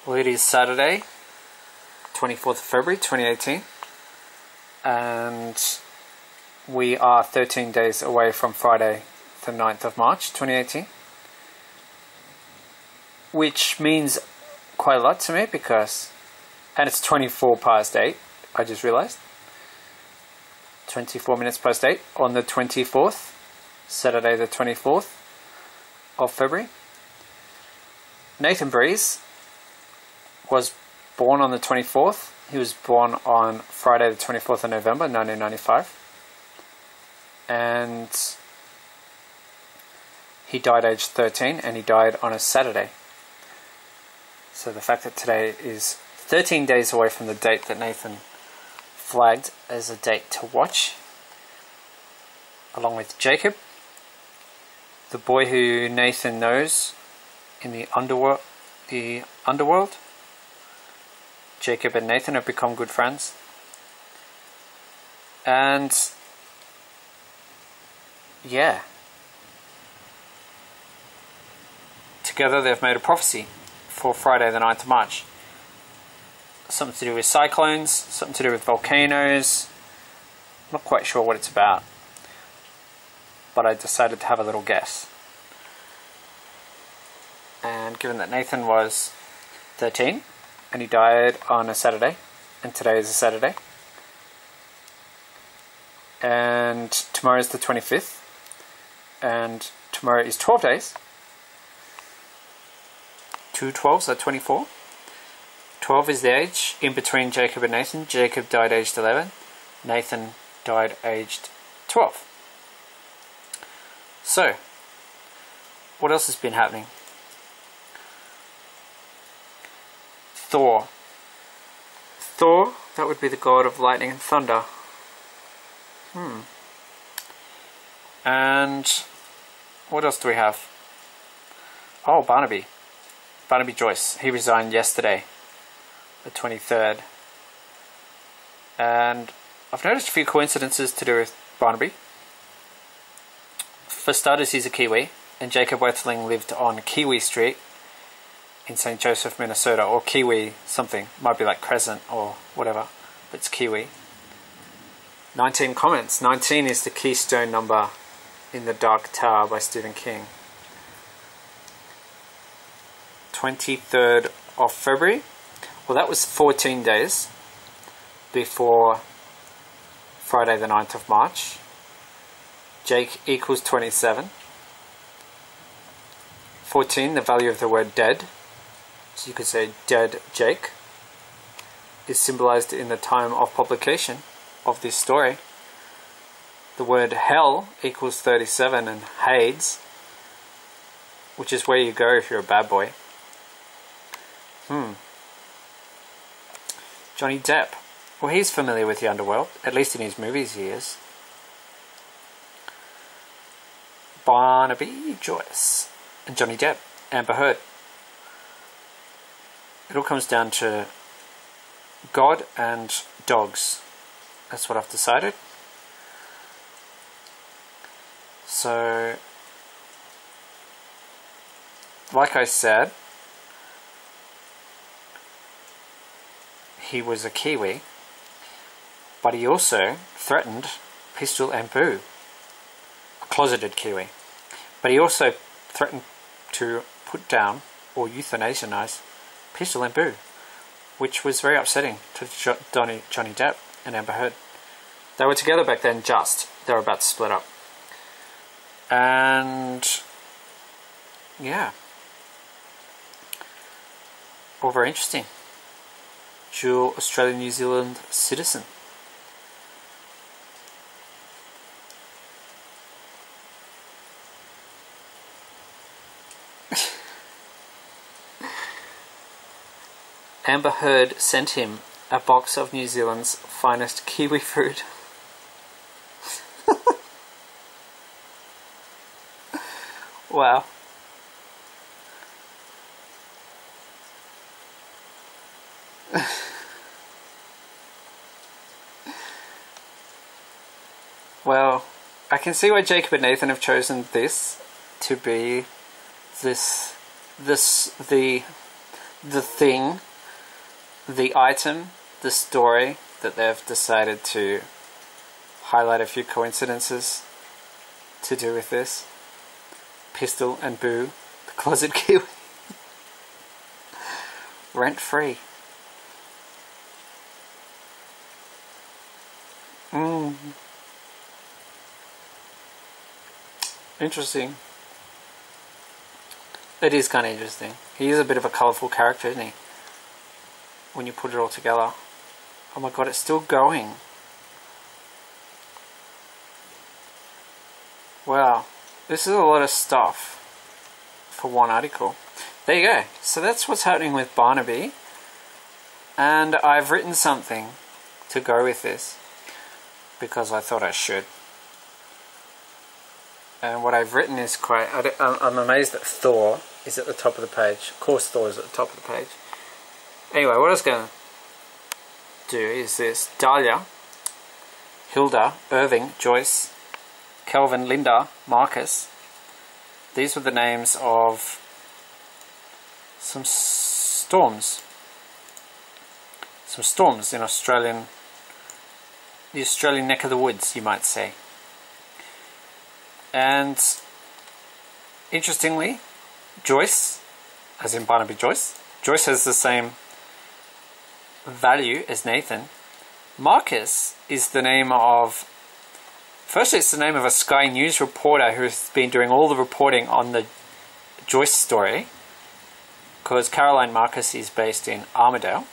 Well, it is Saturday, 24th of February 2018, and we are 13 days away from Friday, the 9th of March 2018, which means quite a lot to me because, and it's 24 past 8, I just realised, 24 minutes past 8 on the 24th, Saturday the 24th of February. Nathan Breeze was born on the 24th. He was born on Friday the 24th of November 1995. And he died aged 13, and he died on a Saturday. So the fact that today is 13 days away from the date that Nathan flagged as a date to watch, along with Jacob, the boy who Nathan knows in the underworld. Jacob and Nathan have become good friends. And yeah, together they've made a prophecy for Friday the 9th of March. Something to do with cyclones, something to do with volcanoes. I'm not quite sure what it's about, but I decided to have a little guess. And given that Nathan was 13 and he died on a Saturday, and today is a Saturday, and tomorrow is the 25th, and tomorrow is 12 days, 2 12s are 24. 12 is the age in between Jacob and Nathan. Jacob died aged 11, Nathan died aged 12. So, what else has been happening? Thor, that would be the god of lightning and thunder. And what else do we have? Oh, Barnaby Joyce. He resigned yesterday, the 23rd. And I've noticed a few coincidences to do with Barnaby. For starters, he's a Kiwi, and Jacob Wethling lived on Kiwi Street in St. Joseph, Minnesota, or Kiwi something. Might be like Crescent or whatever, but it's Kiwi. 19 comments. 19 is the keystone number in The Dark Tower by Stephen King. 23rd of February. Well, that was 14 days before Friday the 9th of March. Jake equals 27. 14, the value of the word dead. So you could say dead Jake is symbolized in the time of publication of this story. The word hell equals 37, and Hades, which is where you go if you're a bad boy. Johnny Depp. Well, he's familiar with the underworld, at least in his movies he is. Barnaby Joyce and Johnny Depp. Amber Heard. It all comes down to God and dogs. That's what I've decided. So, like I said, he was a Kiwi, but he also threatened Pistol and Boo, a closeted Kiwi. But he also threatened to put down or euthanize Pistol and Boo, which was very upsetting to Johnny Depp and Amber Heard. They were together back then, they were about to split up. And yeah, all very interesting. Dual Australia-New Zealand citizen. Amber Heard sent him a box of New Zealand's finest kiwi food. Wow. Well, I can see why Jacob and Nathan have chosen this to be the the thing, the item, the story that they've decided to highlight a few coincidences to do with this. Pistol and Boo, the closet kiwi. Rent free. Interesting. It is kind of interesting. He is a bit of a colourful character, isn't he? When you put it all together. Oh my god, it's still going. Wow. This is a lot of stuff for one article. There you go. So that's what's happening with Barnaby. And I've written something to go with this, because I thought I should. And what I've written is quite... I'm amazed that Thor is at the top of the page. Of course Thor is at the top of the page. Anyway, what I was going to do is this. Dahlia, Hilda, Irving, Joyce, Kelvin, Linda, Marcus. These were the names of some storms. Some storms in the Australian neck of the woods, you might say. And interestingly, Joyce, as in Barnaby Joyce, Joyce has the same value as Nathan. Marcus is the name of... Firstly, it's the name of a Sky News reporter who's been doing all the reporting on the Joyce story, because Caroline Marcus is based in Armidale.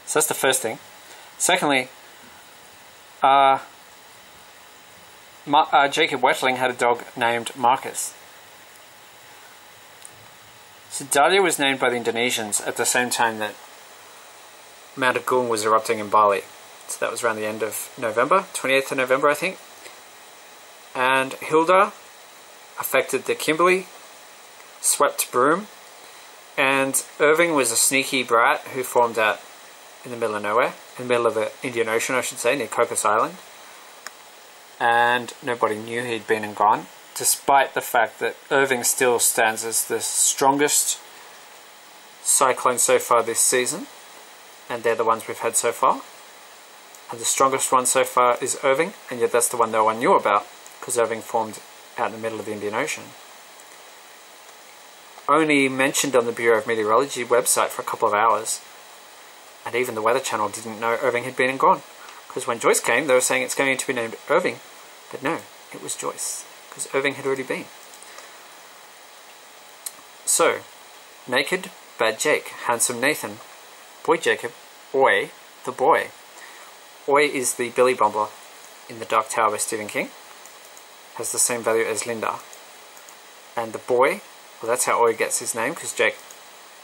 So that's the first thing. Secondly, Jacob Wetling had a dog named Marcus. So Dahlia was named by the Indonesians at the same time that Mount Agung was erupting in Bali. So that was around the end of November, 28th of November I think. And Hilda affected the Kimberley, swept broom, and Irving was a sneaky brat who formed out in the middle of nowhere, in the middle of the Indian Ocean I should say, near Cocos Island. And nobody knew he'd been and gone, despite the fact that Irving still stands as the strongest cyclone so far this season, and they're the ones we've had so far. And the strongest one so far is Irving, and yet that's the one no one knew about, because Irving formed out in the middle of the Indian Ocean. Only mentioned on the Bureau of Meteorology website for a couple of hours, and even the Weather Channel didn't know Irving had been and gone, because when Joyce came they were saying it's going to be named Irving, but no, it was Joyce, because Irving had already been. So, Naked, Bad Jake, Handsome Nathan, Boy Jacob, Oi, the boy. Oi is the Billy Bumbler in The Dark Tower by Stephen King, has the same value as Linda. And the boy, well that's how Oi gets his name, because Jake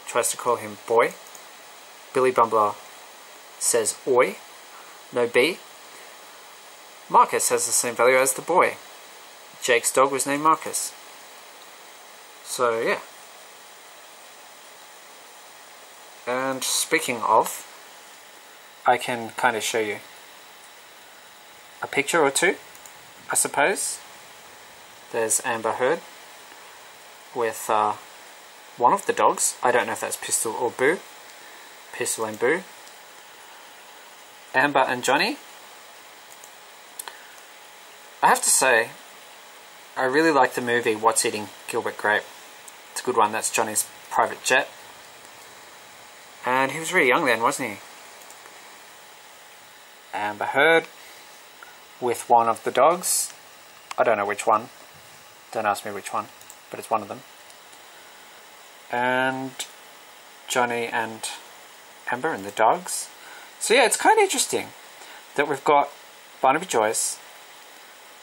tries to call him boy. Billy Bumbler says Oi, no B. Marcus has the same value as the boy. Jake's dog was named Marcus. So yeah. And speaking of, I can kind of show you a picture or two, I suppose. There's Amber Heard with one of the dogs. I don't know if that's Pistol or Boo. Pistol and Boo. Amber and Johnny. I have to say, I really like the movie What's Eating Gilbert Grape. It's a good one. That's Johnny's private jet. And he was really young then, wasn't he? Amber Heard with one of the dogs. I don't know which one. Don't ask me which one, but it's one of them. And Johnny and Amber and the dogs. So yeah, it's kind of interesting that we've got Barnaby Joyce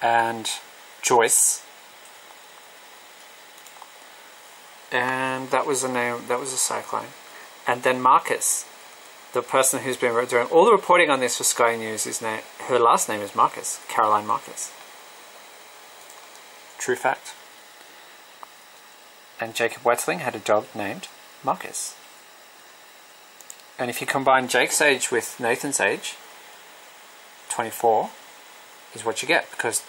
and Joyce, and that was a name, that was a cyclone. And then Marcus, the person who's been doing all the reporting on this for Sky News, her last name is Marcus, Caroline Marcus. True fact. And Jacob Wetling had a dog named Marcus. And if you combine Jake's age with Nathan's age, 24 is what you get, because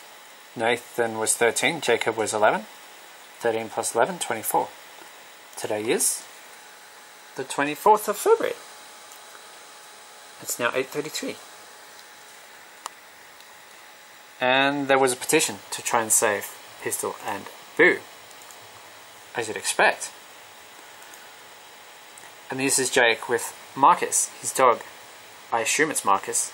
Nathan was 13, Jacob was 11. 13 plus 11, 24. Today is the 24th of February. It's now 8:33. And there was a petition to try and save Pistol and Boo, as you'd expect. And this is Jake with Marcus, his dog. I assume it's Marcus.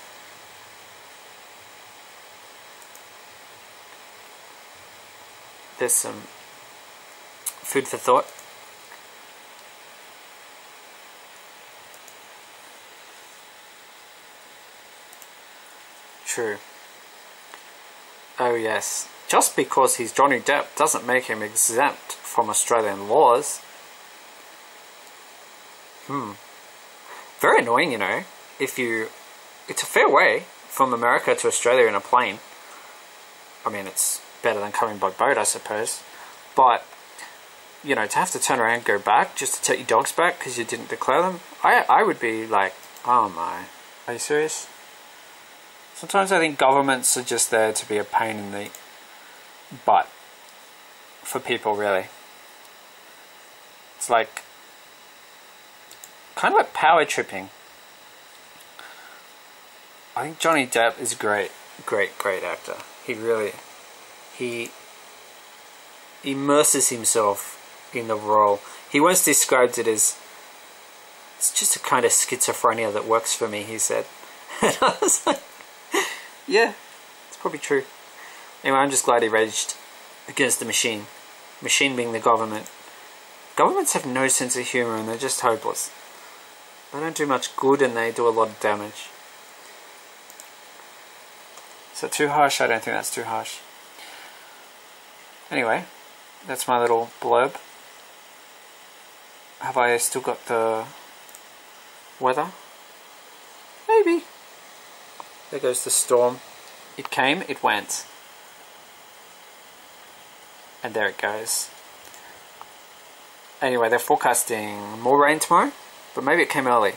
There's some food for thought. True. Oh yes. Just because he's Johnny Depp doesn't make him exempt from Australian laws. Very annoying, you know. It's a fair way from America to Australia in a plane. I mean, it's better than coming by boat, I suppose. But, you know, to have to turn around and go back just to take your dogs back because you didn't declare them, I would be like, oh my, are you serious? Sometimes I think governments are just there to be a pain in the butt for people, really. It's like, kind of like power tripping. I think Johnny Depp is a great actor. He immerses himself in the role. He once described it as, it's just a kind of schizophrenia that works for me, he said. And I was like, yeah, it's probably true. Anyway, I'm just glad he raged against the machine. Machine being the government. Governments have no sense of humour and they're just hopeless. They don't do much good and they do a lot of damage. Is that too harsh? I don't think that's too harsh. Anyway, that's my little blurb. Have I still got the weather? Maybe. There goes the storm. It came, it went. And there it goes. Anyway, they're forecasting more rain tomorrow, but maybe it came early.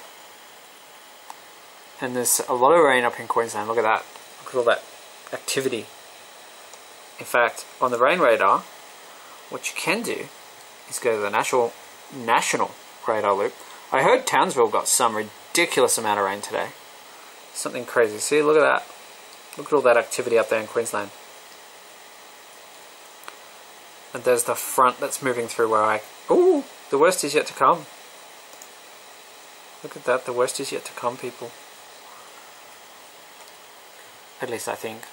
And there's a lot of rain up in Queensland. Look at that. Look at all that activity. In fact, on the rain radar, what you can do is go to the national radar loop. I heard Townsville got some ridiculous amount of rain today. Something crazy. See, look at that. Look at all that activity up there in Queensland. And there's the front that's moving through where ooh, the worst is yet to come. Look at that, the worst is yet to come, people. At least I think.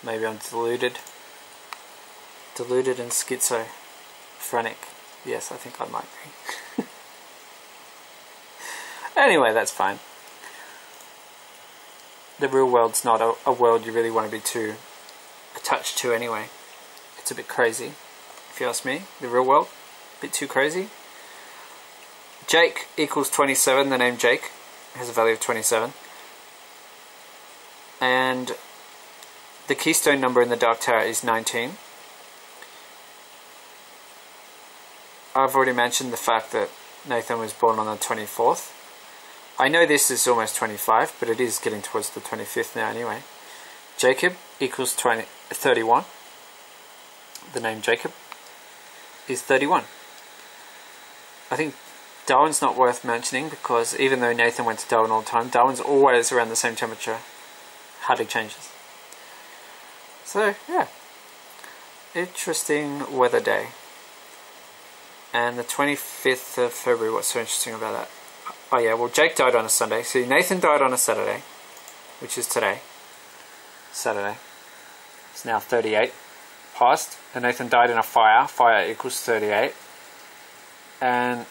Maybe I'm deluded. Deluded and schizophrenic. Yes, I think I might be. Anyway, that's fine. The real world's not a world you really want to be too attached to anyway. It's a bit crazy, if you ask me. The real world, a bit too crazy. Jake equals 27, the name Jake has a value of 27. And the keystone number in the Dark Tower is 19. I've already mentioned the fact that Nathan was born on the 24th. I know this is almost 25, but it is getting towards the 25th now anyway. Jacob equals 31. The name Jacob is 31. I think Darwin's not worth mentioning because even though Nathan went to Darwin all the time, Darwin's always around the same temperature. Hardly changes. So, yeah. Interesting weather day. And the 25th of February, what's so interesting about that? Oh yeah, well Jake died on a Sunday. See, Nathan died on a Saturday, which is today. Saturday. It's now 38 past. And Nathan died in a fire. Fire equals 38. And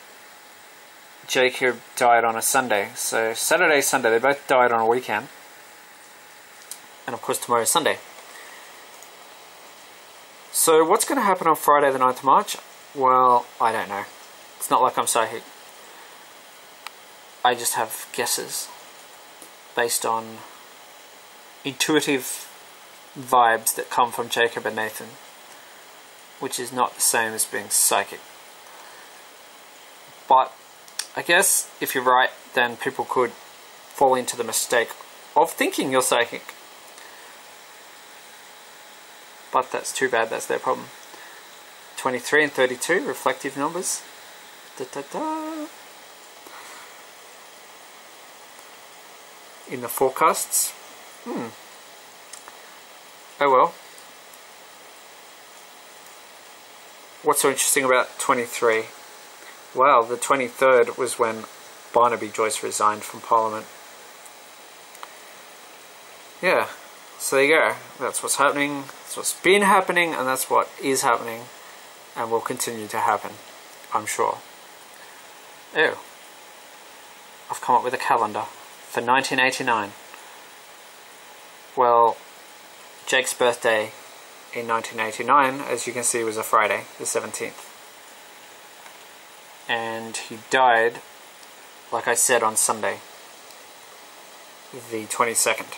Jacob died on a Sunday. So Saturday, Sunday, they both died on a weekend. And of course tomorrow is Sunday. So what's going to happen on Friday the 9th of March? Well, I don't know. It's not like I'm psychic. I just have guesses based on intuitive vibes that come from Jacob and Nathan, which is not the same as being psychic. But I guess if you're right, then people could fall into the mistake of thinking you're psychic. But that's too bad, that's their problem. 23 and 32, reflective numbers. Da, da, da. in the forecasts. Oh well. What's so interesting about 23? Well, the 23rd was when Barnaby Joyce resigned from Parliament. Yeah, so there you go. That's what's happening, that's what's been happening, and that's what is happening, and will continue to happen, I'm sure. Ew. I've come up with a calendar for 1989. Well, Jake's birthday in 1989, as you can see, was a Friday, the 17th. And he died, like I said, on Sunday, the 22nd.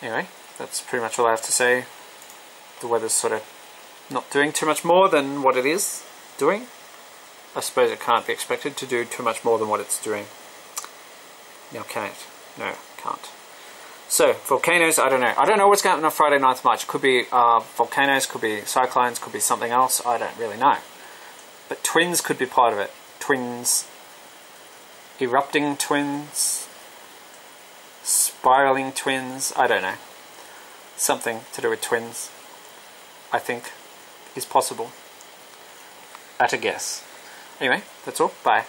Anyway, that's pretty much all I have to say. The weather's sort of not doing too much more than what it is doing. I suppose it can't be expected to do too much more than what it's doing. Now can it? No, can't. So, volcanoes, I don't know. I don't know what's going to happen on Friday, 9th March. Could be volcanoes, could be cyclones, could be something else. I don't really know. But twins could be part of it. Twins, erupting twins, spiraling twins, I don't know. Something to do with twins, I think, is possible. At a guess. Anyway, that's all. Bye.